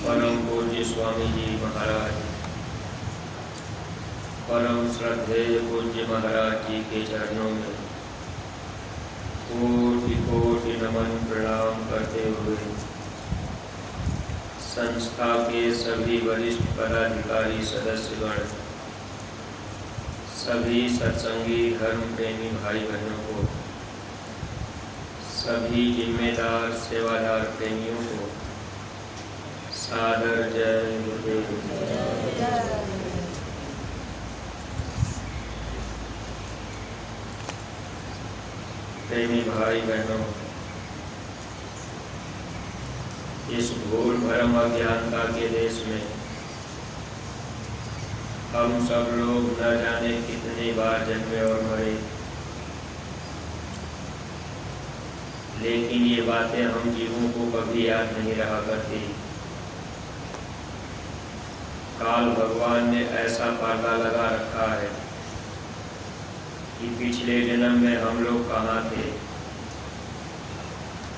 परम पूज्य स्वामी जी महाराज, परम श्रद्धेय पूज्य महाराज जी के चरणों में कोटि कोटि नमन प्रणाम करते हुए संस्था के सभी वरिष्ठ पदाधिकारी सदस्यगण, सभी सत्संगी धर्म प्रेमी भाई बहनों को, सभी जिम्मेदार सेवादार प्रेमियों को सादर जय गुरुदेव। प्रेमी भाई बहनों, इस घोर भरम अज्ञानता के देश में हम सब लोग न जाने कितनी बार जन्मे और मरे, लेकिन ये बातें हम जीवों को कभी याद नहीं रहा करती। काल भगवान ने ऐसा पर्दा लगा रखा है कि पिछले जन्म में हम लोग कहाँ थे,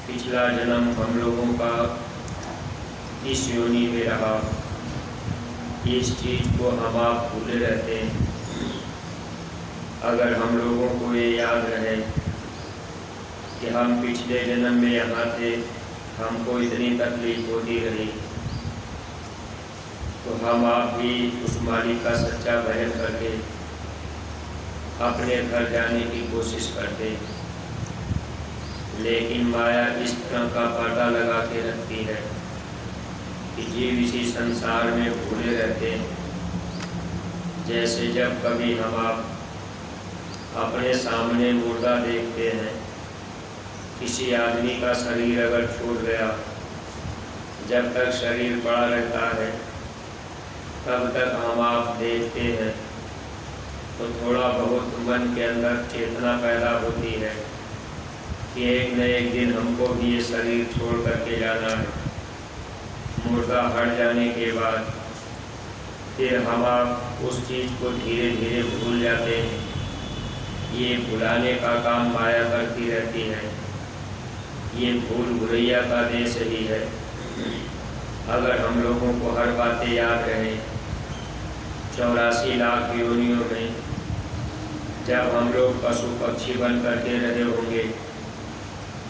पिछला जन्म हम लोगों का इस योनि में रहा, इस चीज को हम आप भूले रहते हैं। अगर हम लोगों को ये याद रहे कि हम पिछले जन्म में यहाँ थे, हमको इतनी तकलीफ होती रही, तो हम आप भी उस मालिक का सच्चा भजन करके अपने घर जाने की कोशिश करते। लेकिन माया इस तरह का पर्दा लगा के रखती है कि जीव इसी संसार में भूले रहते हैं। जैसे जब कभी हम आप अपने सामने मुर्दा देखते हैं, किसी आदमी का शरीर अगर छूट गया, जब तक शरीर पड़ा रहता है तब तक हम आप देखते हैं, तो थोड़ा बहुत मन के अंदर चेतना पैदा होती है कि एक न एक दिन हमको भी ये शरीर छोड़ करके जाना है। मुर्दा हट जाने के बाद फिर हम आप उस चीज़ को धीरे धीरे भूल जाते हैं। ये भुलाने का काम माया करती रहती है, ये भूल भुलैया का देश ही है। अगर हम लोगों को हर बातें याद रहे, 84 लाख योनियों में जब हम लोग पशु पक्षी बन करके रहे होंगे,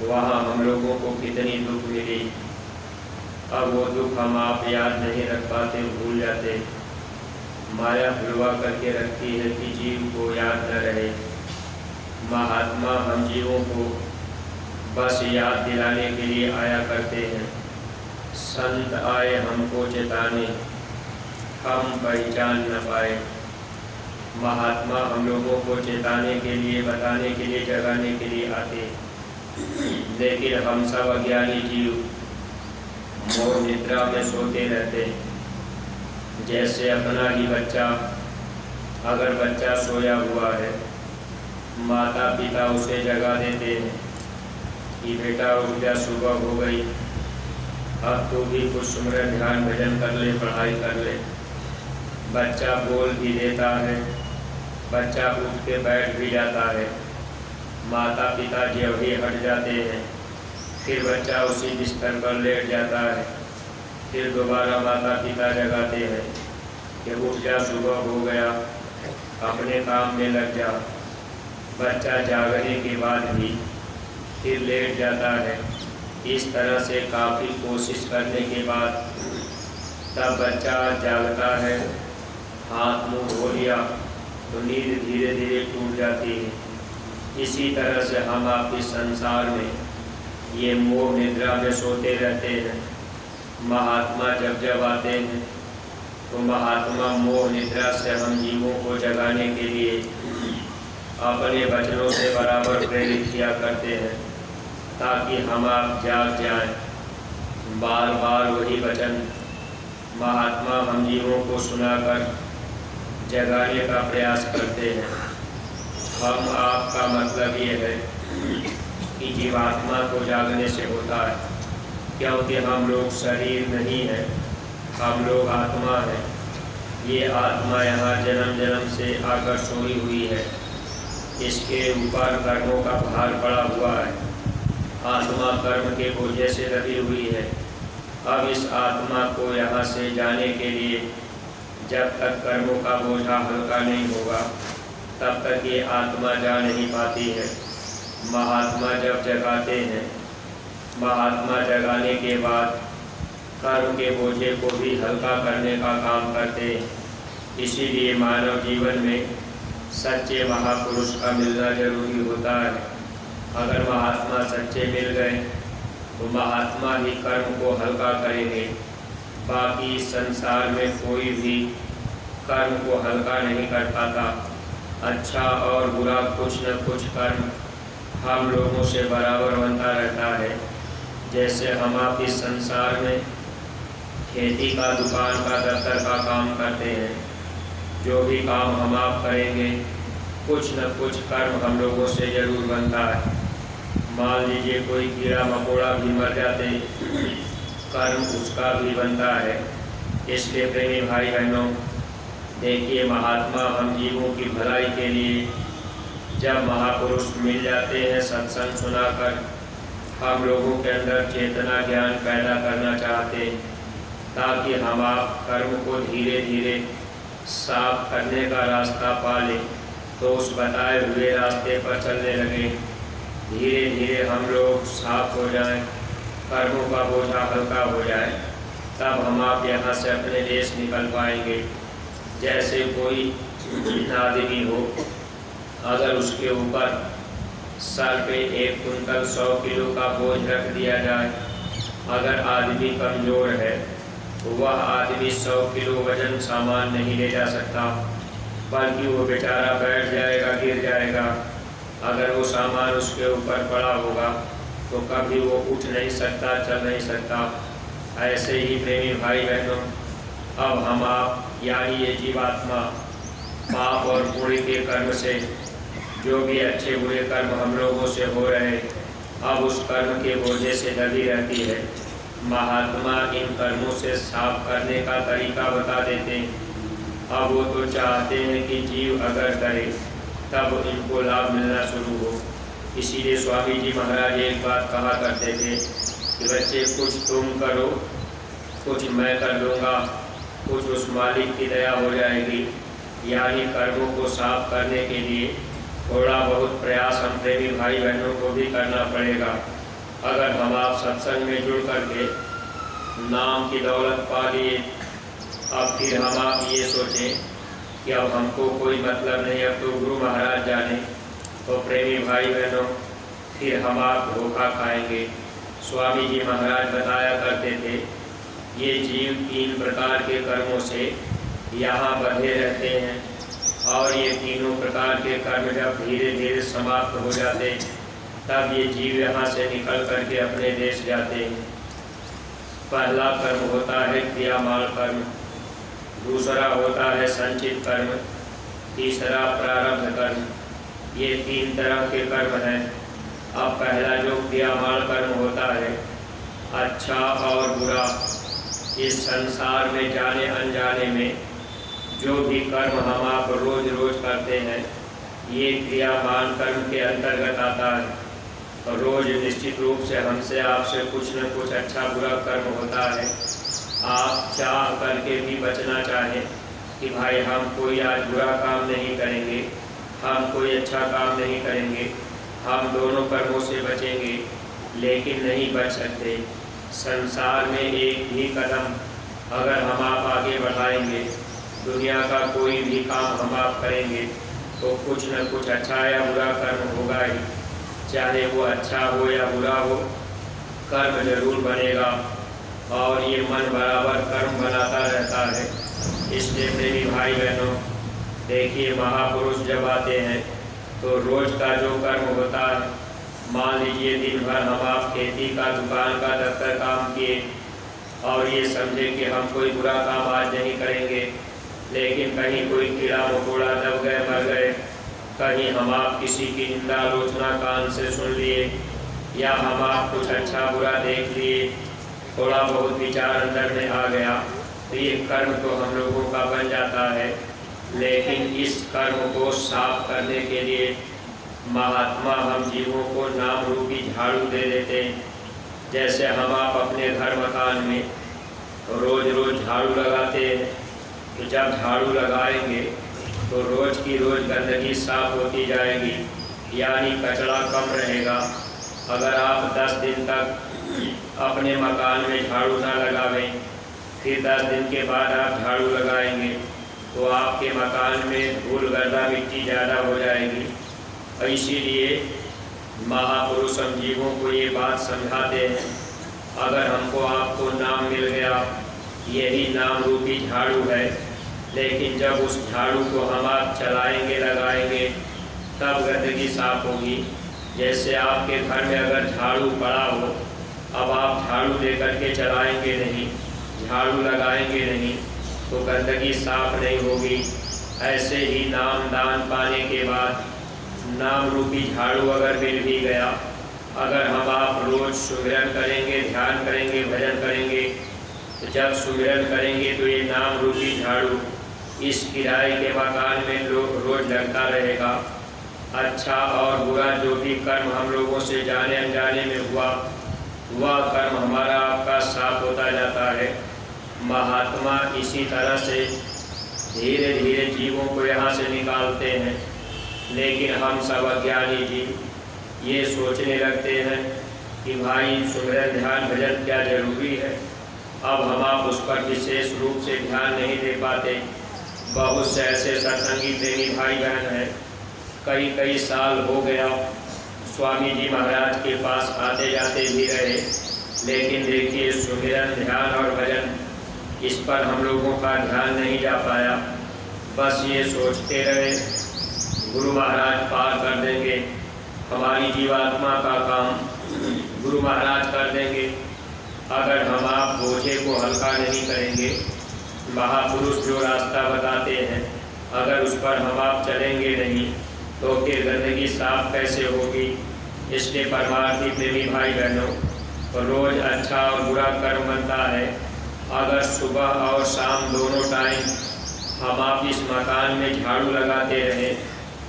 वहाँ हम लोगों को कितनी दुख मिली। अब वो दुख हम आप याद नहीं रख पाते, भूल जाते। माया भुलवा करके रखती है कि जीव को याद न रहे। महात्मा हम जीवों को बस याद दिलाने के लिए आया करते हैं। संत आए हमको चेताने, हम पहचान न पाए। महात्मा हम लोगों को चेताने के लिए, बताने के लिए, जगाने के लिए आते, लेकिन हम सब अज्ञानी जीव मोह निद्रा में सोते रहते। जैसे अपना ही बच्चा, अगर बच्चा सोया हुआ है, माता पिता उसे जगा देते हैं कि बेटा उठ जा, सुबह हो गई, अब तो भी कुछ सुमरन ध्यान भजन कर ले, पढ़ाई कर ले। बच्चा बोल भी देता है, बच्चा उठ के बैठ भी जाता है। माता पिता जब ही हट जाते हैं, फिर बच्चा उसी बिस्तर पर लेट जाता है। फिर दोबारा माता पिता जगाते हैं कि उठ जा, सुबह हो गया, अपने काम में लग जा। बच्चा जागने के बाद भी फिर लेट जाता है। इस तरह से काफ़ी कोशिश करने के बाद तब बच्चा जागता है, हाथ मुँह धो लिया तो नींद धीरे धीरे टूट जाती है। इसी तरह से हम आपके संसार में ये मोह निद्रा में सोते रहते हैं। महात्मा जब जब आते हैं तो महात्मा मोह निद्रा से हम जीवों को जगाने के लिए अपने वचनों से बराबर प्रेरित किया करते हैं, ताकि हम आप जाग जाएं। बार बार वही वचन महात्मा हम जीवों को सुनाकर जगाने का प्रयास करते हैं। हम आपका मतलब ये है कि जीवात्मा को जागने से होता है, क्योंकि हम लोग शरीर नहीं है, हम लोग आत्मा है। ये आत्मा यहाँ जन्म जन्म से आकर सोई हुई है, इसके ऊपर कर्मों का भार पड़ा हुआ है। आत्मा कर्म के बोझे से लगी हुई है। अब इस आत्मा को यहाँ से जाने के लिए जब तक कर्मों का बोझा हल्का नहीं होगा तब तक ये आत्मा जा नहीं पाती है। महात्मा जब जगाते हैं, महात्मा जगाने के बाद कर्म के बोझे को भी हल्का करने का काम करते हैं। इसीलिए मानव जीवन में सच्चे महापुरुष का मिलना जरूरी होता है। अगर महात्मा सच्चे मिल गए तो महात्मा ही कर्म को हल्का करेंगे। बाकी संसार में कोई भी कर्म को हल्का नहीं कर पाता। अच्छा और बुरा कुछ न कुछ कर्म हम लोगों से बराबर बनता रहता है। जैसे हम आप इस संसार में खेती का, दुकान का, दफ्तर का काम करते हैं, जो भी काम हम आप करेंगे कुछ न कुछ कर्म हम लोगों से जरूर बनता है। मान लीजिए कोई कीड़ा मकोड़ा भी मर जाते, कर्म उसका भी बनता है। इसलिए प्रेमी भाई बहनों, देखिए महात्मा हम जीवों की भलाई के लिए जब महापुरुष मिल जाते हैं, सत्संग सुनाकर हम लोगों के अंदर चेतना ज्ञान पैदा करना चाहते हैं ताकि हम आप कर्म को धीरे धीरे साफ करने का रास्ता पा लें, तो उस बताए हुए रास्ते पर चलने लगे। धीरे धीरे हम लोग साफ हो जाएं, कर्मों का बोझा हल्का हो जाए, तब हम आप यहाँ से अपने देश निकल पाएंगे। जैसे कोई आदमी हो, अगर उसके ऊपर सर पे 1 कुंटल 100 किलो का बोझ रख दिया जाए, अगर आदमी कमज़ोर है तो वह आदमी 100 किलो वजन सामान नहीं ले जा सकता, बल्कि वो बेचारा बैठ जाएगा, गिर जाएगा। अगर वो सामान उसके ऊपर पड़ा होगा तो कभी वो उठ नहीं सकता, चल नहीं सकता। ऐसे ही प्रेमी भाई बहनों, अब हम आप यानी ये जीवात्मा पाप और पुण्य के कर्म से, जो भी अच्छे बुरे कर्म हम लोगों से हो रहे, अब उस कर्म के बोझे से दबी रहती है। महात्मा इन कर्मों से साफ करने का तरीका बता देते हैं। अब वो तो चाहते हैं कि जीव अगर करे तब इनको लाभ मिलना शुरू हो। इसीलिए स्वामी जी महाराज एक बात कहा करते थे कि बच्चे कुछ तुम करो, कुछ मैं कर लूँगा, कुछ उस मालिक की दया हो जाएगी। यानी कर्मों को साफ करने के लिए थोड़ा बहुत प्रयास हम प्रेमी भाई बहनों को भी करना पड़ेगा। अगर हम आप सत्संग में जुड़ करके नाम की दौलत पा लिए, अब फिर हम आप ये सोचें कि अब हमको कोई मतलब नहीं, अब तो गुरु महाराज जाने, तो प्रेमी भाई बहनों फिर हम आप धोखा खाएंगे। स्वामी जी महाराज बताया करते थे, ये जीव 3 प्रकार के कर्मों से यहाँ बंधे रहते हैं और ये तीनों प्रकार के कर्म जब धीरे धीरे समाप्त हो जाते तब ये जीव यहाँ से निकल करके अपने देश जाते हैं। पहला कर्म होता है क्रियामाण कर्म, दूसरा होता है संचित कर्म, तीसरा प्रारब्ध कर्म। ये 3 तरह के कर्म हैं। अब पहला जो क्रियामाण कर्म होता है, अच्छा और बुरा, इस संसार में जाने अनजाने में जो भी कर्म हम आप रोज रोज करते हैं, ये क्रियामाण कर्म के अंतर्गत आता है। और रोज निश्चित रूप से हमसे आपसे कुछ न कुछ अच्छा बुरा कर्म होता है। आप चाह करके भी बचना चाहें कि भाई हम कोई आज बुरा काम नहीं करेंगे, हम कोई अच्छा काम नहीं करेंगे, हम दोनों कर्मों से बचेंगे, लेकिन नहीं बच सकते। संसार में एक भी कदम अगर हम आप आगे बढ़ाएंगे, दुनिया का कोई भी काम हम आप करेंगे, तो कुछ न कुछ अच्छा या बुरा कर्म होगा ही। चाहे वो अच्छा हो या बुरा हो, कर्म जरूर बनेगा और ये मन बराबर कर्म बनाता रहता है। इसलिए मेरी भाई बहनों, देखिए महापुरुष जब आते हैं तो रोज का जो कर्म होता है, मान लीजिए दिन भर हम आप खेती का, दुकान का, दफ्तर काम किए और ये समझे कि हम कोई बुरा काम आज नहीं करेंगे, लेकिन कहीं कोई कीड़ा मकोड़ा दब गए, मर गए, कहीं हम आप किसी की निंदा आलोचना कान से सुन लिए, या हम आप कुछ अच्छा बुरा देख लिए, थोड़ा बहुत विचार अंदर में आ गया, तो ये कर्म तो हम लोगों का बन जाता है। लेकिन इस कर्म को साफ करने के लिए महात्मा हम जीवों को नाम रूपी झाड़ू दे देते हैं। जैसे हम आप अपने घर मकान में रोज़ रोज़ झाड़ू लगाते हैं, तो जब झाड़ू लगाएंगे तो रोज़ की रोज़ गंदगी साफ होती जाएगी, यानी कचरा कम रहेगा। अगर आप 10 दिन तक अपने मकान में झाड़ू ना लगावें, फिर 10 दिन के बाद आप झाड़ू लगाएंगे तो आपके मकान में धूल गर्दा मिट्टी ज़्यादा हो जाएगी। और इसीलिए महापुरुष हम जीवों को ये बात समझाते हैं, अगर हमको आपको नाम मिल गया, यही नाम रूपी झाड़ू है, लेकिन जब उस झाड़ू को हम आप चलाएंगे लगाएंगे तब गंदगी साफ होगी। जैसे आपके घर में अगर झाड़ू पड़ा हो, अब आप झाड़ू लेकर के चलाएंगे नहीं, झाड़ू लगाएंगे नहीं, तो गंदगी साफ नहीं होगी। ऐसे ही नाम दान पाने के बाद नाम रूपी झाड़ू अगर मिल भी गया, अगर हम आप रोज़ सुमिरन करेंगे, ध्यान करेंगे, भजन करेंगे, तो जब सुमिरन करेंगे तो ये नाम रूपी झाड़ू इस किराए के मकान में रोज़ लगता रहेगा। अच्छा और बुरा जो भी कर्म हम लोगों से जाने अनजाने में हुआ, वह कर्म हमारा आपका साफ होता जाता है। महात्मा इसी तरह से धीरे धीरे जीवों को यहाँ से निकालते हैं, लेकिन हम सब अज्ञानी जीव ये सोचने लगते हैं कि भाई सुमिरन ध्यान भजन क्या जरूरी है। अब हम आप उस पर विशेष रूप से ध्यान नहीं दे पाते। बहुत से ऐसे सत्संगी प्रेमी भाई बहन हैं, कई साल हो गया स्वामी जी महाराज के पास आते जाते भी रहे, लेकिन देखिए सुमिरन ध्यान और भजन इस पर हम लोगों का ध्यान नहीं जा पाया। बस ये सोचते रहे गुरु महाराज पार कर देंगे, हमारी जीवात्मा का काम गुरु महाराज कर देंगे। अगर हम आप बोझे को हल्का नहीं करेंगे, महापुरुष जो रास्ता बताते हैं अगर उस पर हम आप चलेंगे नहीं, तो फिर गंदगी साफ कैसे होगी। इसलिए परमार्थी प्रेमी भाई बहनों, रोज़ अच्छा और बुरा कर्म बनता है। अगर सुबह और शाम दोनों टाइम हम आप इस मकान में झाड़ू लगाते रहें,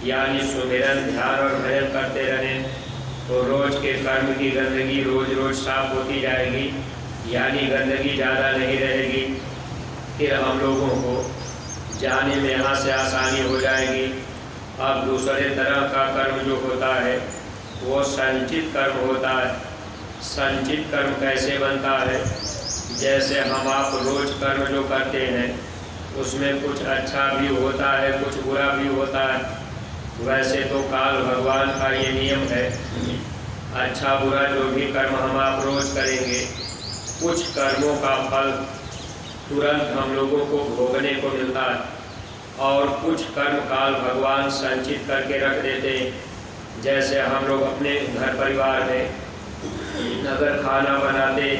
यानी सुमिरन ध्यान और भजन करते रहें, तो रोज़ के कर्म की गंदगी रोज़ रोज़ साफ होती जाएगी, यानी गंदगी ज़्यादा नहीं रहेगी। फिर हम लोगों को जाने में यहाँ से आसानी हो जाएगी। अब दूसरे तरह का कर्म जो होता है वो संचित कर्म होता है। संचित कर्म कैसे बनता है? जैसे हम आप रोज़ कर्म जो करते हैं उसमें कुछ अच्छा भी होता है, कुछ बुरा भी होता है। वैसे तो काल भगवान का ये नियम है, अच्छा बुरा जो भी कर्म हम आप रोज़ करेंगे, कुछ कर्मों का फल तुरंत हम लोगों को भोगने को मिलता है, और कुछ कर्म काल भगवान संचित करके रख देते हैं। जैसे हम लोग अपने घर परिवार में अगर खाना बनाते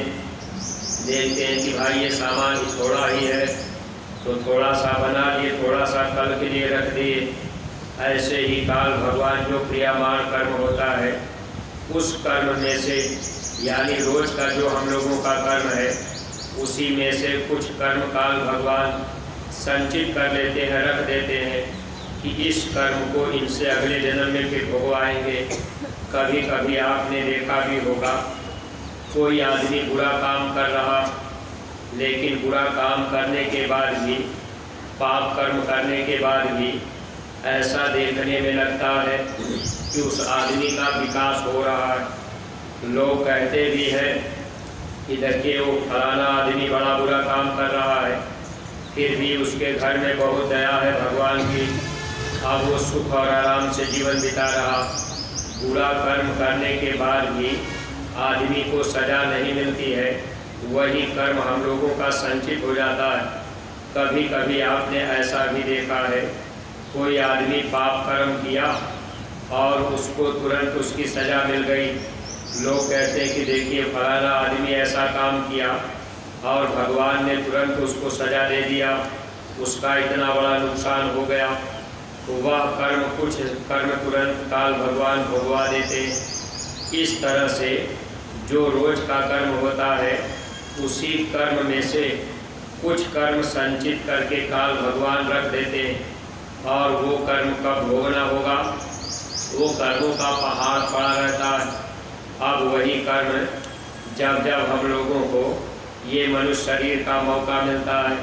देखते हैं कि भाई ये सामान थोड़ा ही है, तो थोड़ा सा बना दिए, थोड़ा सा कल के लिए रख दिए। ऐसे ही काल भगवान जो क्रियामान कर्म होता है, उस कर्म में से यानी रोज का जो हम लोगों का कर्म है, उसी में से कुछ कर्म काल भगवान संचित कर लेते हैं, रख देते हैं कि इस कर्म को इनसे अगले जन्म में फिर भोगवाएंगे। कभी कभी आपने देखा भी होगा, कोई आदमी बुरा काम कर रहा, लेकिन बुरा काम करने के बाद भी, पाप कर्म करने के बाद भी ऐसा देखने में लगता है कि उस आदमी का विकास हो रहा है। लोग कहते भी हैं कि देखिए वो फलाना आदमी बड़ा बुरा काम कर रहा है, फिर भी उसके घर में बहुत दया है भगवान की, अब वो सुख और आराम से जीवन बिता रहा। बुरा कर्म करने के बाद भी आदमी को सज़ा नहीं मिलती है, वही कर्म हम लोगों का संचित हो जाता है। कभी कभी आपने ऐसा भी देखा है, कोई आदमी पाप कर्म किया और उसको तुरंत उसकी सज़ा मिल गई। लोग कहते हैं कि देखिए फलाना आदमी ऐसा काम किया और भगवान ने तुरंत उसको सज़ा दे दिया, उसका इतना बड़ा नुकसान हो गया। तो वह कर्म, कुछ कर्म तुरंत काल भगवान भोगवा देते। इस तरह से जो रोज का कर्म होता है, उसी कर्म में से कुछ कर्म संचित करके काल भगवान रख देते हैं, और वो कर्म कब भोगना होगा, वो कर्मों का पहाड़ पड़ा रहता है। अब वही कर्म जब जब हम लोगों को ये मनुष्य शरीर का मौका मिलता है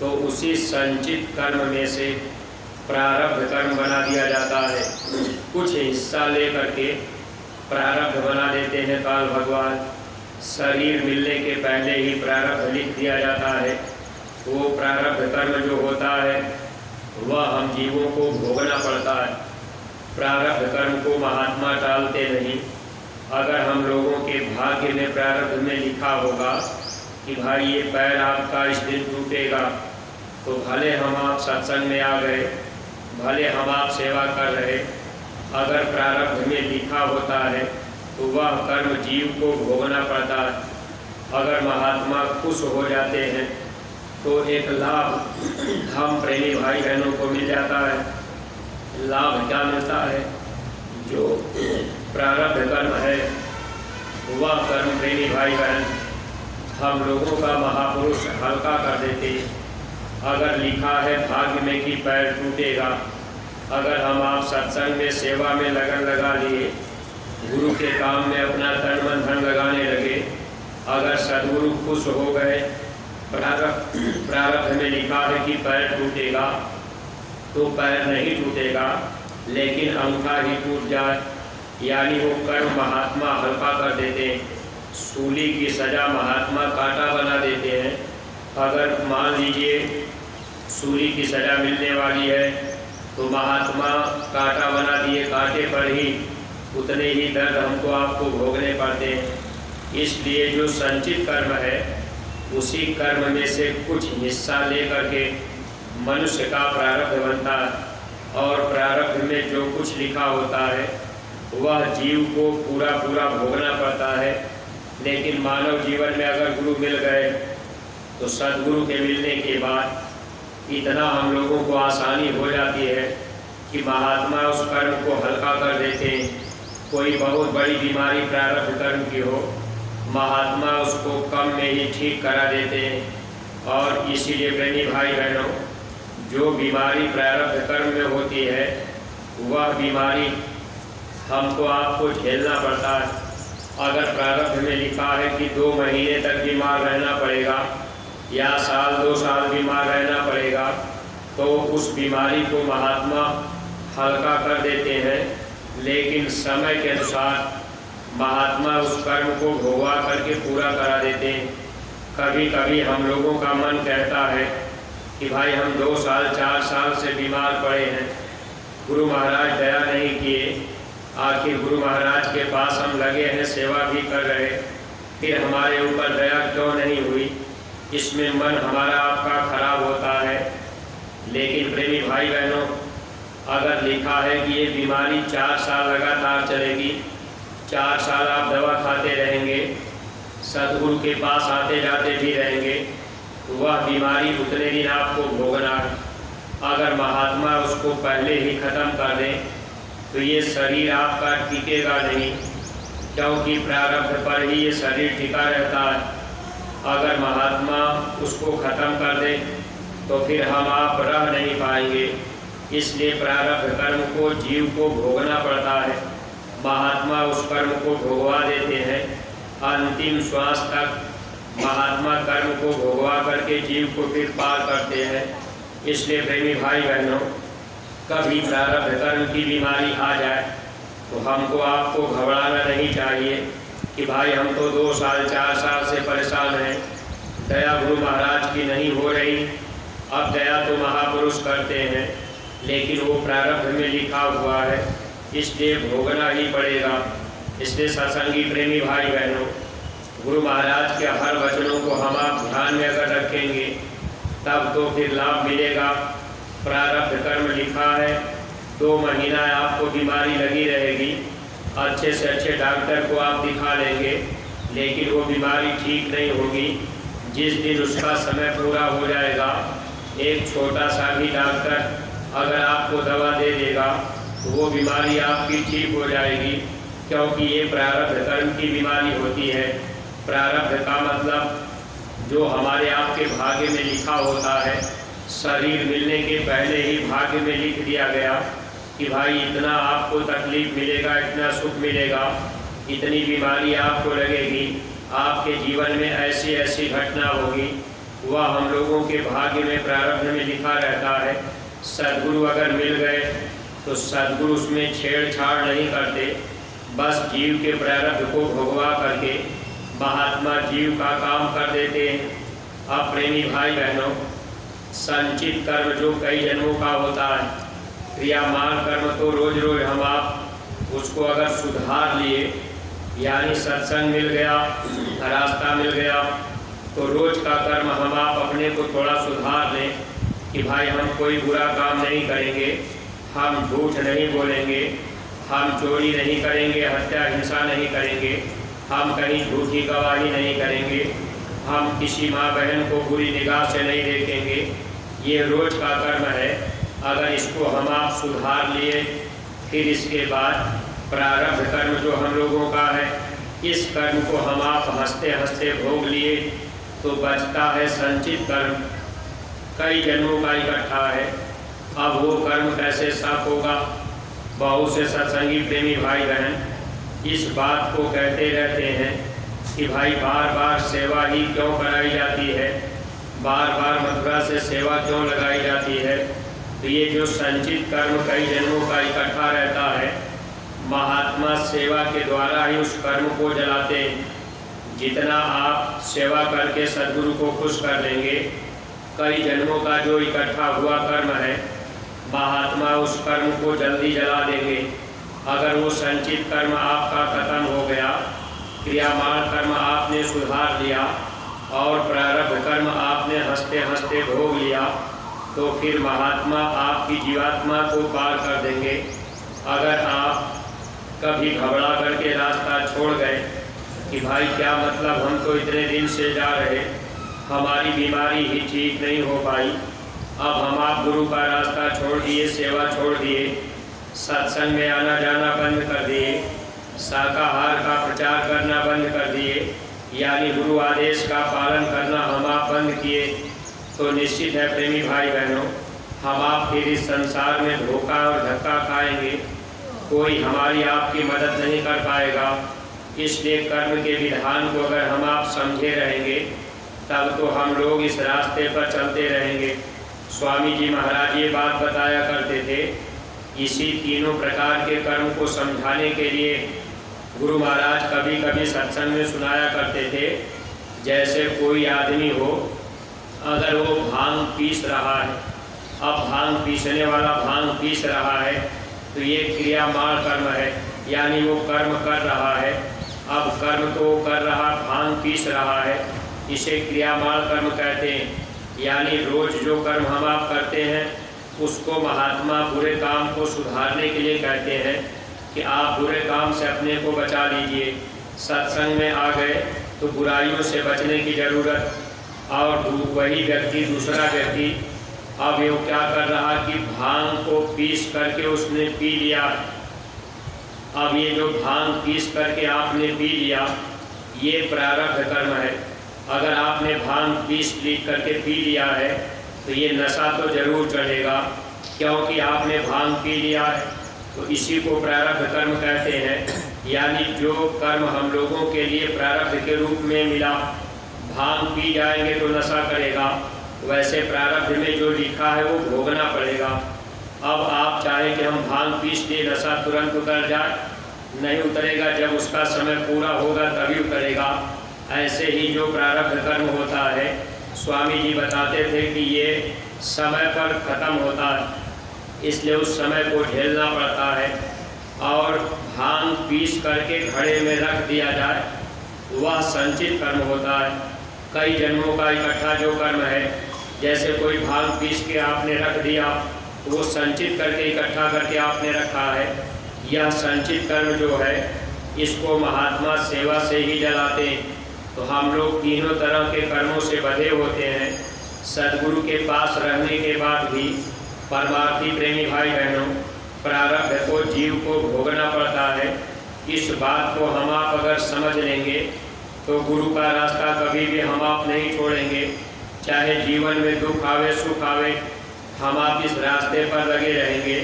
तो उसी संचित कर्म में से प्रारब्ध कर्म बना दिया जाता है। कुछ हिस्सा लेकर के प्रारब्ध बना देते हैं काल भगवान। शरीर मिलने के पहले ही प्रारब्ध लिख दिया जाता है। वो प्रारब्ध कर्म जो होता है वह हम जीवों को भोगना पड़ता है। प्रारब्ध कर्म को महात्मा टालते नहीं। अगर हम लोगों के भाग्य में प्रारब्ध में लिखा होगा कि भाई ये पैर आपका इस दिन टूटेगा, तो भले हम आप सत्संग में आ गए, भले हम आप सेवा कर रहे, अगर प्रारब्ध में लिखा होता है तो वह कर्म जीव को भोगना पड़ता है। अगर महात्मा खुश हो जाते हैं तो एक लाभ हम प्रेमी भाई बहनों को मिल जाता है। लाभ क्या मिलता है? जो प्रारब्ध कर्म है वह कर्म प्रेमी भाई बहन हम लोगों का महापुरुष हल्का कर देते। अगर लिखा है भाग्य में कि पैर टूटेगा, अगर हम आप सत्संग में सेवा में लगन लगा लिए, गुरु के काम में अपना तन मन धन लगाने लगे, अगर सद्गुरु खुश हो गए, प्रारब्ध में लिखा है कि पैर टूटेगा, तो पैर नहीं टूटेगा, लेकिन अंगूठा ही टूट जाए, यानी वो कर्म महात्मा हल्का कर देते हैं। सूली की सज़ा महात्मा कांटा बना देते हैं। अगर मान लीजिए सूली की सज़ा मिलने वाली है तो महात्मा कांटा बना दिए, कांटे पर ही उतने ही दर्द हमको आपको भोगने पड़ते हैं। इसलिए जो संचित कर्म है उसी कर्म में से कुछ हिस्सा लेकर के मनुष्य का प्रारब्ध बनता है, और प्रारब्ध में जो कुछ लिखा होता है वह जीव को पूरा पूरा भोगना पड़ता है। लेकिन मानव जीवन में अगर गुरु मिल गए तो सद्गुरु के मिलने के बाद इतना हम लोगों को आसानी हो जाती है कि महात्मा उस कर्म को हल्का कर देते हैं। कोई बहुत बड़ी बीमारी प्रारब्ध कर्म की हो, महात्मा उसको कम में ही ठीक करा देते हैं। और इसीलिए प्रेमी भाई बहनों, जो बीमारी प्रारब्ध कर्म में होती है वह बीमारी हमको आपको झेलना पड़ता है। अगर प्रारब्ध में लिखा है कि 2 महीने तक बीमार रहना पड़ेगा या साल 2 साल बीमार रहना पड़ेगा, तो उस बीमारी को महात्मा हल्का कर देते हैं। लेकिन समय के अनुसार महात्मा उस कर्म को भोगवा करके पूरा करा देते हैं। कभी कभी हम लोगों का मन कहता है कि भाई हम 2 साल 4 साल से बीमार पड़े हैं, गुरु महाराज दया नहीं किए, आखिर गुरु महाराज के पास हम लगे हैं, सेवा भी कर रहे, फिर हमारे ऊपर दया क्यों नहीं हुई? इसमें मन हमारा आपका खराब होता है। लेकिन प्रेमी भाई बहनों, अगर लिखा है कि ये बीमारी 4 साल लगातार चलेगी, 4 साल आप दवा खाते रहेंगे, सद्गुरु के पास आते जाते भी रहेंगे, तो वह बीमारी उतने दिन आपको भोगना है। अगर महात्मा उसको पहले ही ख़त्म कर दें तो ये शरीर आपका टिकेगा नहीं, क्योंकि प्रारब्ध पर ही ये शरीर टिका रहता है। अगर महात्मा उसको ख़त्म कर दें तो फिर हम आप रह नहीं पाएंगे। इसलिए प्रारब्ध कर्म को जीव को भोगना पड़ता है। महात्मा उस कर्म को भोगवा देते हैं। अंतिम श्वास तक महात्मा कर्म को भोगवा करके जीव को फिर पार करते हैं। इसलिए प्रेमी भाई बहनों, कभी प्रारब्ध कर्म की बीमारी आ जाए तो हमको आपको घबराना नहीं चाहिए कि भाई हम तो 2 साल 4 साल से परेशान हैं, दया गुरु महाराज की नहीं हो रही। अब दया तो महापुरुष करते हैं, लेकिन वो प्रारब्ध में लिखा हुआ है, इसलिए भोगना ही पड़ेगा। इसलिए सत्संगी प्रेमी भाई बहनों, गुरु महाराज के हर वचनों को हम आप ध्यान में अगर रखेंगे तब तो फिर लाभ मिलेगा। प्रारब्ध कर्म लिखा है, 2 महीना आपको बीमारी लगी रहेगी, अच्छे से अच्छे डॉक्टर को आप दिखा लेंगे, लेकिन वो बीमारी ठीक नहीं होगी। जिस दिन उसका समय पूरा हो जाएगा, एक छोटा सा भी डॉक्टर अगर आपको दवा दे देगा तो वो बीमारी आपकी ठीक हो जाएगी, क्योंकि ये प्रारब्ध कर्म की बीमारी होती है। प्रारब्ध का मतलब जो हमारे आपके भाग्य में लिखा होता है, शरीर मिलने के पहले ही भाग्य में लिख दिया गया कि भाई इतना आपको तकलीफ मिलेगा, इतना सुख मिलेगा, इतनी बीमारी आपको लगेगी। आपके जीवन में ऐसी ऐसी घटना होगी, वह हम लोगों के भाग्य में प्रारब्ध में लिखा रहता है। सद्गुरु अगर मिल गए तो सद्गुरु उसमें छेड़छाड़ नहीं करते, बस जीव के प्रारब्ध को भोगवा करके महात्मा जीव का काम कर देते हैं। अब प्रेमी भाई बहनों, संचित कर्म जो कई जन्मों का होता है, क्रियामान कर्म तो रोज रोज हम आप उसको अगर सुधार लिए, यानी सत्संग मिल गया, रास्ता मिल गया, तो रोज का कर्म हम आप अपने को थोड़ा सुधार लें कि भाई हम कोई बुरा काम नहीं करेंगे, हम झूठ नहीं बोलेंगे, हम चोरी नहीं करेंगे, हत्या हिंसा नहीं करेंगे, हम कहीं झूठी गवाही नहीं करेंगे, हम किसी माँ बहन को बुरी निगाह से नहीं देखेंगे। ये रोज का कर्म है। अगर इसको हम आप सुधार लिए, फिर इसके बाद प्रारब्ध कर्म जो हम लोगों का है, इस कर्म को हम आप हंसते हंसते भोग लिए, तो बचता है संचित कर्म, कई जन्मों का इकट्ठा है। अब वो कर्म कैसे साफ होगा? बहुत से सत्संगी प्रेमी भाई बहन इस बात को कहते रहते हैं कि भाई बार बार सेवा ही क्यों कराई जाती है, बार बार मथुरा से सेवा क्यों लगाई जाती है। तो ये जो संचित कर्म कई जन्मों का इकट्ठा रहता है, महात्मा सेवा के द्वारा ही उस कर्म को जलाते हैं। जितना आप सेवा करके सद्गुरु को खुश कर देंगे, कई जन्मों का जो इकट्ठा हुआ कर्म है, महात्मा उस कर्म को जल्दी जला देंगे। अगर वो संचित कर्म आपका खत्म हो गया, क्रियामान कर्म आपने सुधार लिया और प्रारब्ध कर्म आपने हंसते हंसते भोग लिया, तो फिर महात्मा आपकी जीवात्मा को पार कर देंगे। अगर आप कभी घबरा करके रास्ता छोड़ गए कि भाई क्या मतलब, हम तो इतने दिन से जा रहे, हमारी बीमारी ही ठीक नहीं हो पाई, अब हम आप गुरु का रास्ता छोड़ दिए, सेवा छोड़ दिए, सत्संग में आना जाना बंद कर दिए, शाकाहार का प्रचार करना बंद कर दिए, यानी गुरु आदेश का पालन करना हम आप बंद किए, तो निश्चित है प्रेमी भाई बहनों, हम आप फिर इस संसार में धोखा और धक्का खाएंगे, कोई हमारी आपकी मदद नहीं कर पाएगा। इसलिए कर्म के विधान को अगर हम आप समझे रहेंगे, तब तो हम लोग इस रास्ते पर चलते रहेंगे। स्वामी जी महाराज ये बात बताया करते थे, इसी तीनों प्रकार के कर्म को समझाने के लिए गुरु महाराज कभी कभी सत्संग में सुनाया करते थे। जैसे कोई आदमी हो, अगर वो भांग पीस रहा है, अब भांग पीसने वाला भांग पीस रहा है, तो ये क्रियामान कर्म है, यानी वो कर्म कर रहा है। अब कर्म तो कर रहा, भांग पीस रहा है, इसे क्रियामान कर्म कहते हैं। यानी रोज जो कर्म हम आप करते हैं, उसको महात्मा बुरे काम को सुधारने के लिए कहते हैं कि आप बुरे काम से अपने को बचा लीजिए। सत्संग में आ गए तो बुराइयों से बचने की ज़रूरत, और वही व्यक्ति, दूसरा व्यक्ति अब ये क्या कर रहा कि भांग को पीस करके उसने पी लिया। अब ये जो भांग पीस करके आपने पी लिया, ये प्रारब्ध कर्म है। अगर आपने भांग पीस करके पी लिया है, तो ये नशा तो जरूर चढ़ेगा, क्योंकि आपने भांग पी लिया है। तो इसी को प्रारब्ध कर्म कहते हैं। यानी जो कर्म हम लोगों के लिए प्रारब्ध के रूप में मिला, भांग पी जाएंगे तो नशा करेगा, वैसे प्रारब्ध में जो लिखा है वो भोगना पड़ेगा। अब आप चाहें कि हम भांग पीस के नशा तुरंत उतर जाए, नहीं उतरेगा, जब उसका समय पूरा होगा तभी उतरेगा। ऐसे ही जो प्रारब्ध कर्म होता है, स्वामी जी बताते थे कि ये समय पर ख़त्म होता है, इसलिए उस समय को झेलना पड़ता है। और भांग पीस करके घड़े में रख दिया जाए, वह संचित कर्म होता है। कई जन्मों का इकट्ठा जो कर्म है, जैसे कोई भांग पीस के आपने रख दिया, वो संचित करके इकट्ठा करके आपने रखा है। यह संचित कर्म जो है, इसको महात्मा सेवा से ही जलाते हैं। तो हम लोग तीनों तरह के कर्मों से बंधे होते हैं। सद्गुरु के पास रहने के बाद भी परमार्थी प्रेमी भाई बहनों, प्रारब्ध को जीव को भोगना पड़ता है। इस बात को हम आप अगर समझ लेंगे, तो गुरु का रास्ता कभी भी हम आप नहीं छोड़ेंगे। चाहे जीवन में दुख आवे सुख आवे, हम आप इस रास्ते पर लगे रहेंगे।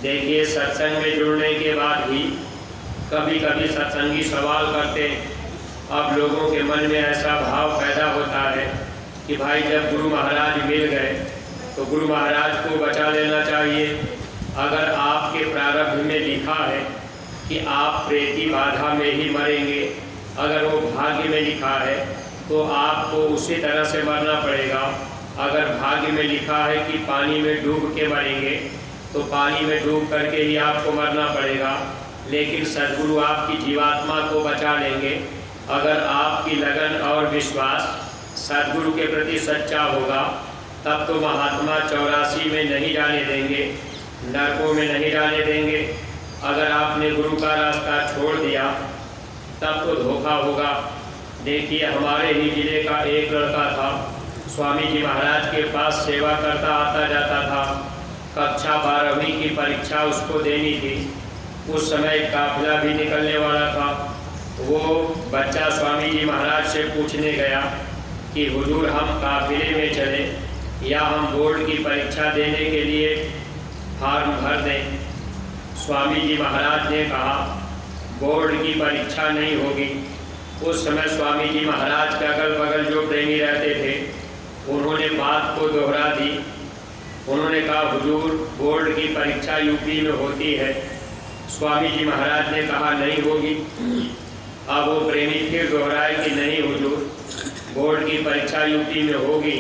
देखिए, सत्संग में जुड़ने के बाद भी कभी कभी सत्संगी सवाल करते हैं अब लोगों के मन में ऐसा भाव पैदा होता है कि भाई जब गुरु महाराज मिल गए तो गुरु महाराज को बचा लेना चाहिए। अगर आपके प्रारब्ध में लिखा है कि आप प्रेती बाधा में ही मरेंगे, अगर वो भाग्य में लिखा है तो आपको उसी तरह से मरना पड़ेगा। अगर भाग्य में लिखा है कि पानी में डूब के मरेंगे तो पानी में डूब करके ही आपको मरना पड़ेगा। लेकिन सद्गुरु आपकी जीवात्मा को बचा लेंगे अगर आपकी लगन और विश्वास सद्गुरु के प्रति सच्चा होगा। तब तो महात्मा 84 में नहीं जाने देंगे, नरकों में नहीं जाने देंगे। अगर आपने गुरु का रास्ता छोड़ दिया तब तो धोखा होगा। देखिए, हमारे ही जिले का एक लड़का था, स्वामी जी महाराज के पास सेवा करता आता जाता था। कक्षा 12वीं की परीक्षा उसको देनी थी। उस समय काफिला भी निकलने वाला था। वो बच्चा स्वामी जी महाराज से पूछने गया कि हुजूर, हम काफिले में चलें या हम बोर्ड की परीक्षा देने के लिए फार्म भर दें। स्वामी जी महाराज ने कहा बोर्ड की परीक्षा नहीं होगी। उस समय स्वामी जी महाराज के अगल बगल जो प्रेमी रहते थे उन्होंने बात को दोहरा दी। उन्होंने कहा हुजूर, बोर्ड की परीक्षा यूपी में होती है। स्वामी जी महाराज ने कहा नहीं होगी। अब वो प्रेमी फिर दोहराए कि नहीं हुजूर, बोर्ड की परीक्षा यूपी में होगी,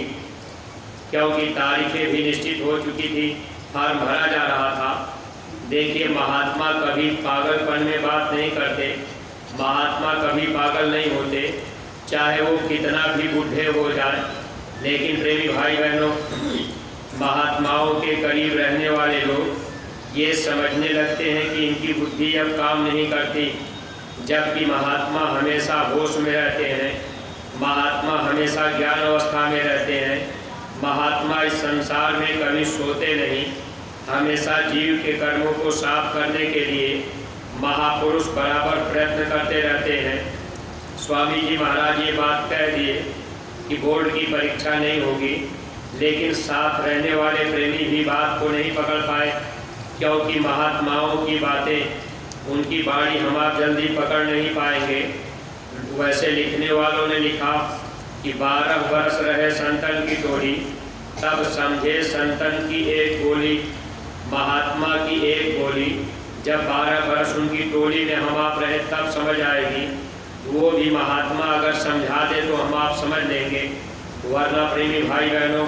क्योंकि तारीखें भी निश्चित हो चुकी थी, फार्म भरा जा रहा था। देखिए, महात्मा कभी पागलपन में बात नहीं करते, महात्मा कभी पागल नहीं होते, चाहे वो कितना भी बूढ़े हो जाए। लेकिन प्रेमी भाई बहनों, महात्माओं के करीब रहने वाले लोग ये समझने लगते हैं कि इनकी बुद्धि अब काम नहीं करती, जबकि महात्मा हमेशा होश में रहते हैं, महात्मा हमेशा ज्ञान अवस्था में रहते हैं। महात्मा इस संसार में कभी सोते नहीं, हमेशा जीव के कर्मों को साफ करने के लिए महापुरुष बराबर प्रयत्न करते रहते हैं। स्वामी जी महाराज ये बात कह दिए कि बोर्ड की परीक्षा नहीं होगी, लेकिन साथ रहने वाले प्रेमी भी बात को नहीं पकड़ पाए, क्योंकि महात्माओं की बातें, उनकी वाणी हम आप जल्दी पकड़ नहीं पाएंगे। वैसे लिखने वालों ने लिखा कि 12 वर्ष रहे संतन की टोली, तब समझे संतन की एक बोली, महात्मा की एक बोली। जब 12 वर्ष उनकी टोली में हम आप रहे तब समझ आएगी। वो भी महात्मा अगर समझा दे तो हम आप समझ लेंगे, वरना प्रेमी भाई बहनों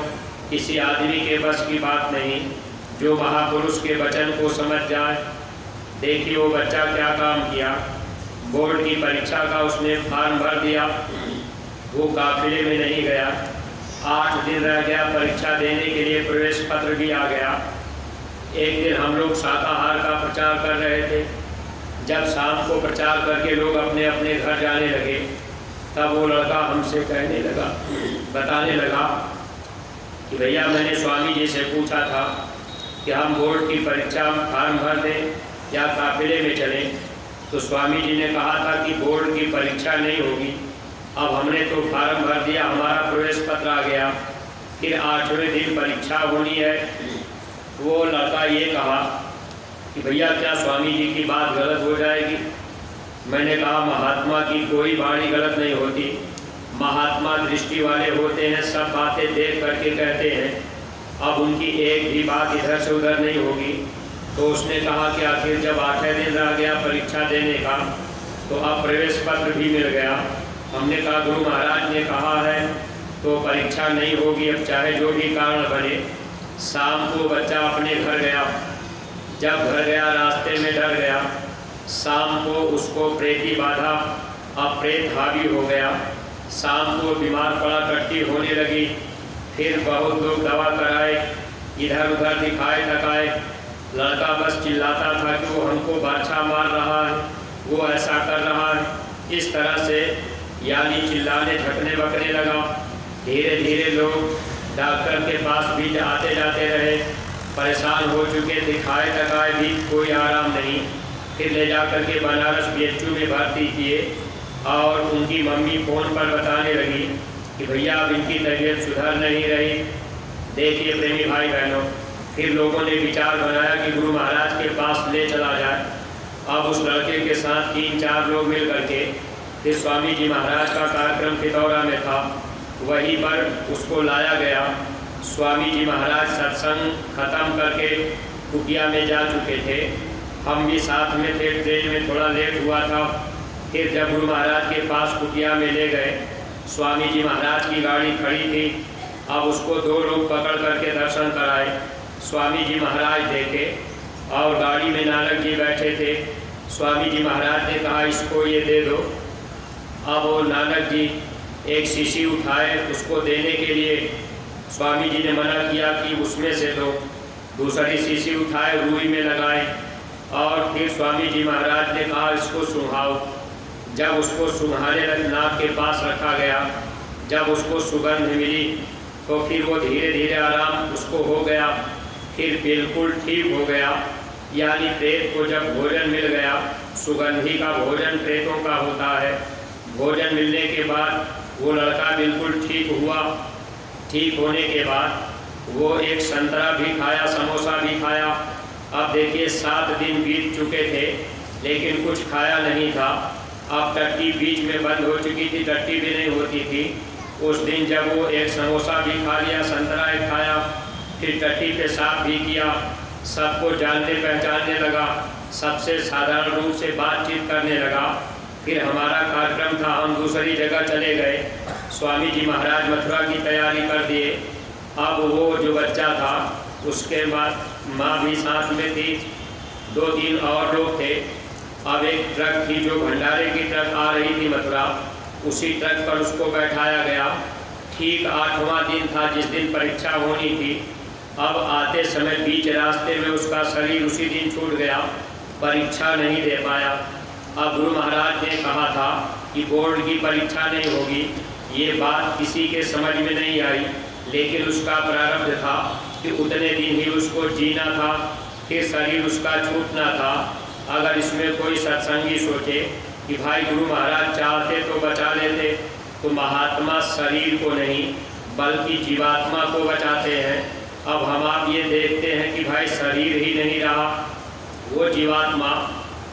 किसी आदमी के बस की बात नहीं जो महापुरुष के वचन को समझ जाए। देखिए, वो बच्चा क्या काम किया, बोर्ड की परीक्षा का उसने फार्म भर दिया, वो काफिले में नहीं गया। 8 दिन रह गया परीक्षा देने के लिए, प्रवेश पत्र भी आ गया। एक दिन हम लोग शाकाहार का प्रचार कर रहे थे। जब शाम को प्रचार करके लोग अपने अपने घर जाने लगे, तब वो लड़का हमसे कहने लगा, बताने लगा कि भैया, मैंने स्वामी जी से पूछा था कि हम बोर्ड की परीक्षा फार्म भर दें या काफिले में चलें, तो स्वामी जी ने कहा था कि बोर्ड की परीक्षा नहीं होगी। अब हमने तो फार्म भर दिया, हमारा प्रवेश पत्र आ गया, फिर 8वें दिन परीक्षा होनी है। वो लड़का ये कहा कि भैया, क्या स्वामी जी की बात गलत हो जाएगी? मैंने कहा महात्मा की कोई वाणी गलत नहीं होती, महात्मा दृष्टि वाले होते हैं, सब बातें देख करके कहते हैं। अब उनकी एक भी बात इधर से उधर नहीं होगी। तो उसने कहा कि आखिर जब 8वें दिन रह गया परीक्षा देने का, तो अब प्रवेश पत्र भी मिल गया। हमने कहा गुरु महाराज ने कहा है तो परीक्षा नहीं होगी, अब चाहे जो भी कारण बने। शाम को बच्चा अपने घर गया। जब घर गया रास्ते में डर गया। शाम को उसको प्रेती बाधा, अब प्रेत हावी हो गया। शाम को बीमार पड़ा, टट्टी होने लगी। फिर बहुत लोग दवा कराए, इधर उधर दिखाए थकाए। लड़का बस चिल्लाता था कि वो हमको बाछा मार रहा है, वो ऐसा कर रहा है। इस तरह से यानी चिल्लाने झकने बकने लगा। धीरे धीरे लोग डॉक्टर के पास भी आते जाते रहे, परेशान हो चुके, दिखाए थकाए भी कोई आराम नहीं। फिर ले जाकर के बनारस BHU में भर्ती किए और उनकी मम्मी फ़ोन पर बताने लगी कि भैया अब इनकी तबीयत सुधर नहीं रही। देखिए प्रेमी भाई बहनों, फिर लोगों ने विचार बनाया कि गुरु महाराज के पास ले चला जाए। अब उस लड़के के साथ 3-4 लोग मिल करके फिर स्वामी जी महाराज का कार्यक्रम खितौरा में था, वहीं पर उसको लाया गया। स्वामी जी महाराज सत्संग खत्म करके कुटिया में जा चुके थे, हम भी साथ में थे। ट्रेन में थोड़ा लेट हुआ था। फिर जब गुरु महाराज के पास कुटिया में ले गए, स्वामी जी महाराज की गाड़ी खड़ी थी। अब उसको 2 लोग पकड़ करके दर्शन कराए। स्वामी जी महाराज देखे और गाड़ी में नानक जी बैठे थे। स्वामी जी महाराज ने कहा इसको ये दे दो। अब वो नानक जी एक शीशी उठाए, उसको देने के लिए स्वामी जी ने मना किया कि उसमें से दो। दूसरी शीशी उठाए, रूई में लगाए और फिर स्वामी जी महाराज ने कहा इसको सुंघाओ। जब उसको सुंघाने नाक के पास रखा गया, जब उसको सुगंध मिली तो फिर वो धीरे धीरे आराम उसको हो गया, फिर बिल्कुल ठीक हो गया। यानी प्रेत को जब भोजन मिल गया, सुगंधी का भोजन प्रेतों का होता है, भोजन मिलने के बाद वो लड़का बिल्कुल ठीक हुआ। ठीक होने के बाद वो एक संतरा भी खाया, समोसा भी खाया। अब देखिए 7 दिन बीत चुके थे लेकिन कुछ खाया नहीं था। अब टट्टी बीच में बंद हो चुकी थी, टट्टी भी नहीं होती थी। उस दिन जब वो एक समोसा भी खा लिया, संतरा एक खाया, फिर टट्टी पेशाब भी किया, सबको जानने पहचानने लगा, सबसे साधारण रूप से बातचीत करने लगा। फिर हमारा कार्यक्रम था, हम दूसरी जगह चले गए। स्वामी जी महाराज मथुरा की तैयारी कर दिए। अब वो जो बच्चा था उसके बाद माँ भी साथ में थी, 2-3 और लोग थे। अब एक ट्रक थी जो भंडारे की ट्रक आ रही थी मथुरा, उसी ट्रक पर उसको बैठाया गया। ठीक 8वां दिन था जिस दिन परीक्षा होनी थी। अब आते समय बीच रास्ते में उसका शरीर उसी दिन छूट गया, परीक्षा नहीं दे पाया। अब गुरु महाराज ने कहा था कि बोर्ड की परीक्षा नहीं होगी। ये बात किसी के समझ में नहीं आई, लेकिन उसका प्रारब्ध था कि उतने दिन ही उसको जीना था, फिर शरीर उसका छूटना था। अगर इसमें कोई सत्संगी सोचे कि भाई गुरु महाराज चाहते तो बचा लेते, तो महात्मा शरीर को नहीं बल्कि जीवात्मा को बचाते हैं। अब हम आप ये देखते हैं कि भाई शरीर ही नहीं रहा, वो जीवात्मा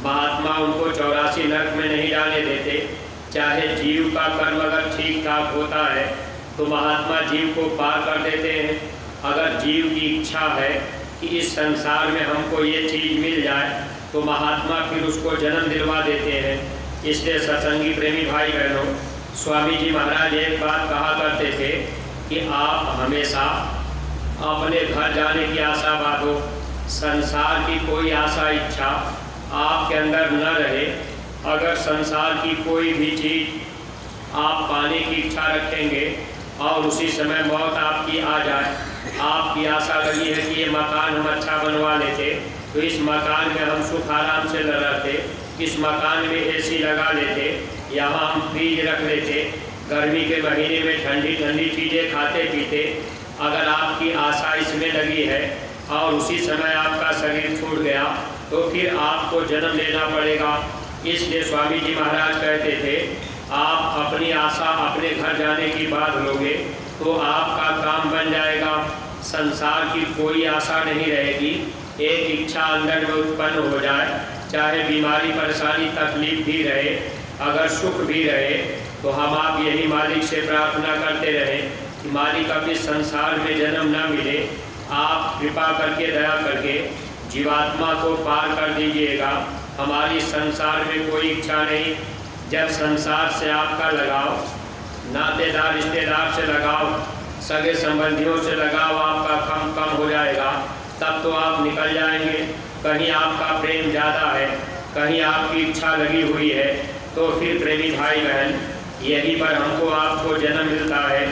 महात्मा उनको 84 नरक में नहीं डालने देते। चाहे जीव का कर्म अगर ठीक ठाक होता है तो महात्मा जीव को पार कर देते हैं। अगर जीव की इच्छा है कि इस संसार में हमको ये चीज़ मिल जाए तो महात्मा फिर उसको जन्म दिलवा देते हैं। इसलिए सत्संगी प्रेमी भाई बहनों, स्वामी जी महाराज एक बात कहा करते थे कि आप हमेशा अपने घर जाने की आशा बांधो, संसार की कोई आशा इच्छा आपके अंदर न रहे। अगर संसार की कोई भी चीज़ आप पाने की इच्छा रखेंगे और उसी समय मौत आपकी आ जाए, आपकी आशा लगी है कि ये मकान हम अच्छा बनवा लेते, तो इस मकान में हम सुख आराम से रहते, इस मकान में एसी लगा लेते, यहाँ हम फ्रिज रख लेते, गर्मी के महीने में ठंडी ठंडी चीज़ें खाते पीते। अगर आपकी आशा इसमें लगी है और उसी समय आपका शरीर छूट गया तो फिर आपको जन्म लेना पड़ेगा। इसलिए स्वामी जी महाराज कहते थे आप अपनी आशा अपने घर जाने की बात लोगे तो आपका काम बन जाएगा। संसार की कोई आशा नहीं रहेगी। एक इच्छा अंदर में उत्पन्न हो जाए, चाहे बीमारी परेशानी तकलीफ भी रहे, अगर सुख भी रहे, तो हम आप यही मालिक से प्रार्थना करते रहें कि मालिक अपने संसार में जन्म न मिले, आप कृपा करके दया करके जीवात्मा को पार कर दीजिएगा। हमारी संसार में कोई इच्छा नहीं। जब संसार से आपका लगाव, नातेदार रिश्तेदार से लगाव, सगे संबंधियों से लगाव आपका कम हो जाएगा, तब तो आप निकल जाएंगे। कहीं आपका प्रेम ज़्यादा है, कहीं आपकी इच्छा लगी हुई है, तो फिर प्रेमी भाई बहन यहीं पर हमको आपको जन्म मिलता है।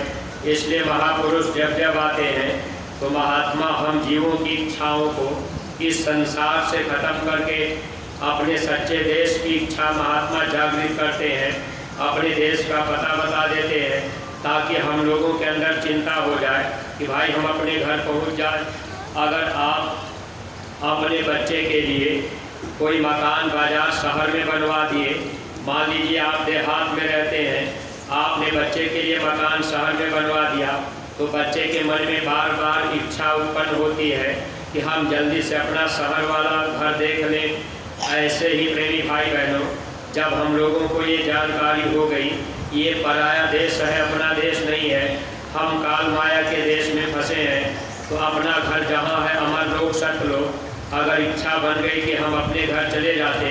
इसलिए महापुरुष जब जब आते हैं तो महात्मा हम जीवों की इच्छाओं को इस संसार से खत्म करके अपने सच्चे देश की इच्छा महात्मा जागृत करते हैं, अपने देश का पता बता देते हैं, ताकि हम लोगों के अंदर चिंता हो जाए कि भाई हम अपने घर पहुंच जाए। अगर आप अपने बच्चे के लिए कोई मकान बाजार शहर में बनवा दिए, मान लीजिए आप देहात में रहते हैं, आपने बच्चे के लिए मकान शहर में बनवा दिया, तो बच्चे के मन में बार बार इच्छा उत्पन्न होती है कि हम जल्दी से अपना शहर वाला घर देख लें। ऐसे ही प्रेमी भाई बहनों, जब हम लोगों को ये जानकारी हो गई ये पराया देश है, अपना देश नहीं है, हम काल माया के देश में फंसे हैं, तो अपना घर जहाँ है अमर लोग सतलोक, अगर इच्छा बन गई कि हम अपने घर चले जाते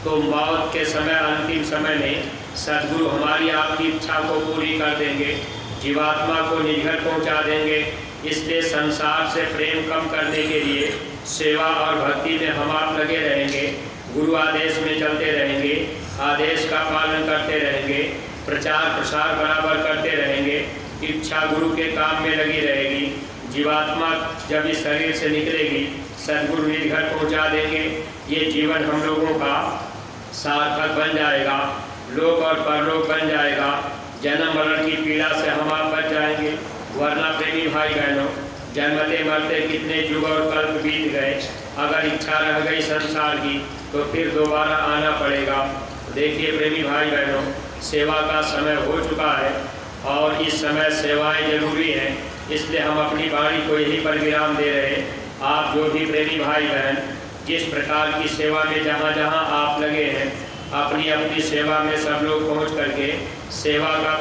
तो मौत के समय अंतिम समय में सद्गुरु हमारी आपकी इच्छा को पूरी कर देंगे, जीवात्मा को निज घर पहुँचा देंगे। इसलिए संसार से प्रेम कम करने के लिए सेवा और भक्ति में हम आप लगे रहेंगे, गुरु आदेश में चलते रहेंगे, आदेश का पालन करते रहेंगे, प्रचार प्रसार बराबर करते रहेंगे, इच्छा गुरु के काम में लगी रहेगी। जीवात्मा जब इस शरीर से निकलेगी सद्गुरु निज घर पहुँचा देंगे। ये जीवन हम लोगों का सार्थक बन जाएगा, लोक और परलोक बन जाएगा, जन्म मरण की पीड़ा से हम आप बच जाएंगे। वरना प्रेमी भाई बहनों, जन्मते मरते कितने युग और कल्प बीत गए, अगर इच्छा रह गई संसार की तो फिर दोबारा आना पड़ेगा। देखिए प्रेमी भाई बहनों, सेवा का समय हो चुका है और इस समय सेवाएं जरूरी हैं, इसलिए हम अपनी वाणी को यहीं पर विराम दे रहे हैं। आप जो भी प्रेमी भाई बहन जिस प्रकार की सेवा में जहाँ जहाँ आप लगे हैं, अपनी अपनी सेवा में सब लोग पहुँच करके सेवा का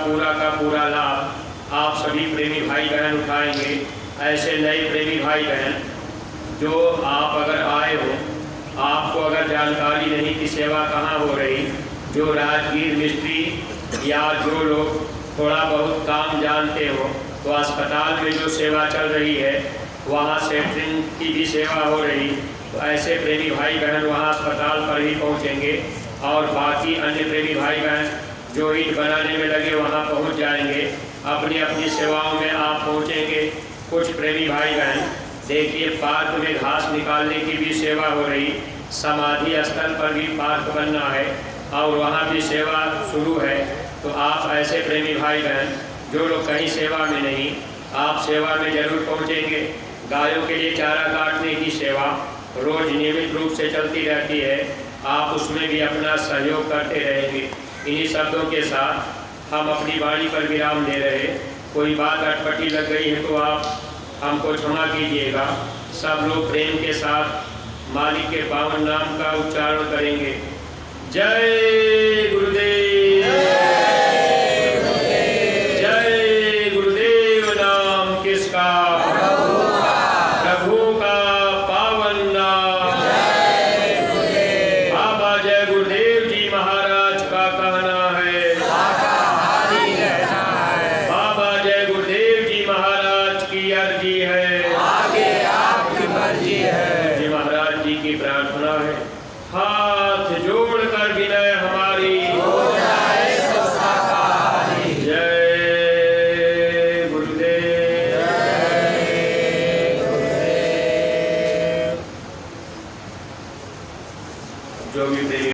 पूरा लाभ आप सभी प्रेमी भाई बहन उठाएंगे। ऐसे नए प्रेमी भाई बहन जो आप अगर आए हो, आपको अगर जानकारी नहीं कि सेवा कहाँ हो रही, जो राजगीर मिस्त्री या जो लोग थोड़ा बहुत काम जानते हो, तो अस्पताल में जो सेवा चल रही है वहाँ सेंटरिंग की भी सेवा हो रही, तो ऐसे प्रेमी भाई बहन वहाँ अस्पताल पर ही पहुँचेंगे और बाकी अन्य प्रेमी भाई बहन जो ईंट बनाने में लगे वहाँ पहुँच जाएंगे, अपनी अपनी सेवाओं में आप पहुँचेंगे। कुछ प्रेमी भाई बहन देखिए पार्क में घास निकालने की भी सेवा हो रही, समाधि स्थल पर भी पार्क बनना है और वहाँ भी सेवा शुरू है। तो आप ऐसे प्रेमी भाई बहन जो लोग कहीं सेवा में नहीं, आप सेवा में जरूर पहुँचेंगे। गायों के लिए चारा काटने की सेवा रोज नियमित रूप से चलती रहती है, आप उसमें भी अपना सहयोग करते रहेंगे। इन्हीं शब्दों के साथ हम अपनी वाणी पर विराम दे रहे। कोई बात अटपटी लग गई है तो आप हमको क्षमा कीजिएगा। सब लोग प्रेम के साथ मालिक के पावन नाम का उच्चारण करेंगे। जय गुरुदेव, जय गुरुदेव। नाम किसका? प्रभु का पावन नाम। बाबा जय गुरुदेव जी महाराज का कहना है, बाबा जय गुरुदेव जी महाराज की अर्जी है, आगे आपकी मर्जी है। जी महाराज जी की प्रार्थना है, हाथ जोड़कर विनय हमारी हो जाए सब साकारी। जय गुरुदेव। जो भी प्रेमी